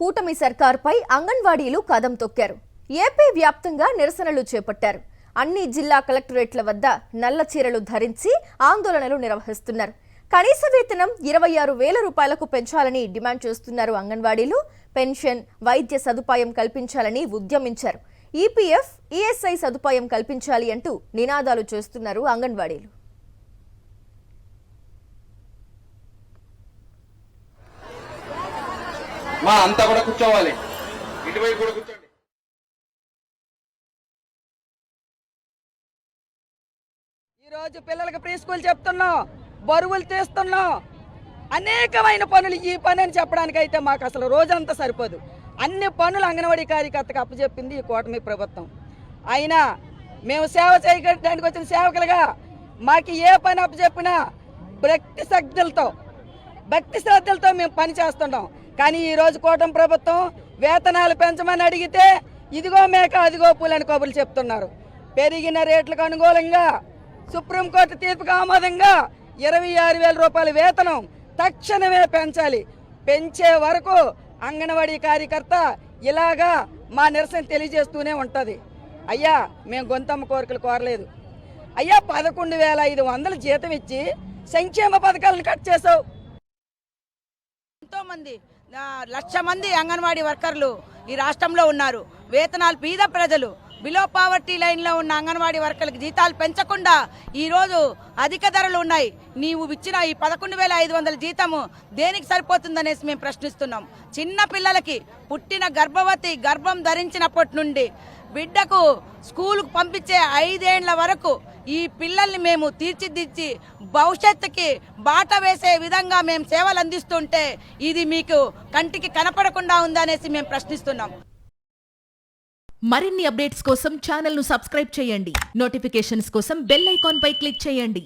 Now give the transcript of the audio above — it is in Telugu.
కూటమి సర్కార్పై అంగన్వాడీలు కదం తొక్కారు. ఏపీ వ్యాప్తంగా నిరసనలు చేపట్టారు. అన్ని జిల్లా కలెక్టరేట్ల వద్ద నల్ల చీరలు ధరించి ఆందోళనలు నిర్వహిస్తున్నారు. కనీస వేతనం 26,000 రూపాయలకు పెంచాలని డిమాండ్ చేస్తున్నారు. అంగన్వాడీలు పెన్షన్, వైద్య సదుపాయం కల్పించాలని ఉద్యమించారు. ఈపీఎఫ్, ఈఎస్ఐ సదుపాయం కల్పించాలి అంటూ నినాదాలు చేస్తున్నారు అంగన్వాడీలు. మా అంతా కూడా కూర్చోవాలి, ఇటువైపు కూడా కూర్చోండి. ఈరోజు పిల్లలకి ప్రీ స్కూల్ చెప్తున్నాం, బరువులు తీస్తున్నాం, అనేకమైన పనులు. ఈ పని అని చెప్పడానికి అయితే మాకు అసలు రోజంతా సరిపోదు. అన్ని పనులు అంగన్వాడీ కార్యకర్తకు అప్పచెప్పింది ఈ కూటమి ప్రభుత్వం. అయినా మేము సేవ చేయడానికి వచ్చిన సేవకులుగా మాకు ఏ పని అప్పచెప్పినా భక్తి శ్రద్ధలతో మేము పని చేస్తున్నాం. కానీ ఈరోజు కూటమి ప్రభుత్వం వేతనాలు పెంచమని అడిగితే ఇదిగో మేక అదిగో పూలని కబుర్లు చెప్తున్నారు. పెరిగిన రేట్లకు అనుకూలంగా సుప్రీంకోర్టు తీర్పుకు ఆమోదంగా 26,000 రూపాయల వేతనం తక్షణమే పెంచాలి. పెంచే వరకు అంగన్వాడీ కార్యకర్త ఇలాగా మా నిరసన తెలియజేస్తూనే ఉంటుంది. అయ్యా, మేము గొంతమ్మ కోరికలు కోరలేదు. అయ్యా, 11,500 జీతం ఇచ్చి సంక్షేమ పథకాలను కట్ చేసావు. ఎంతోమంది 1,00,000 మంది అంగన్వాడీ వర్కర్లు ఈ రాష్ట్రంలో ఉన్నారు. వేతనాలు పేద ప్రజలు బిలో పావర్టీ లైన్లో ఉన్న అంగన్వాడీ వర్కర్లకు జీతాలు పెంచకుండా ఈరోజు అధిక ధరలు ఉన్నాయి. నీవు ఇచ్చిన ఈ 11,500 జీతము దేనికి సరిపోతుందనేసి మేము ప్రశ్నిస్తున్నాం. చిన్న పిల్లలకి పుట్టిన గర్భం ధరించినప్పటి నుండి బిడ్డకు స్కూలుకు పంపించే 5 ఏళ్ల వరకు ఈ పిల్లల్ని మేము తీర్చిదిద్ది భవిష్యత్తుకి బాట వేసే విధంగా మేము సేవలు అందిస్తుంటే ఇది మీకు కంటికి కనపడకుండా ఉందనేసి మేము ప్రశ్నిస్తున్నాం. మరిన్ని అప్డేట్స్ కోసం ఛానల్ ను సబ్స్క్రైబ్ చేయండి. నోటిఫికేషన్స్ కోసం బెల్ ఐకాన్ పై క్లిక్ చేయండి.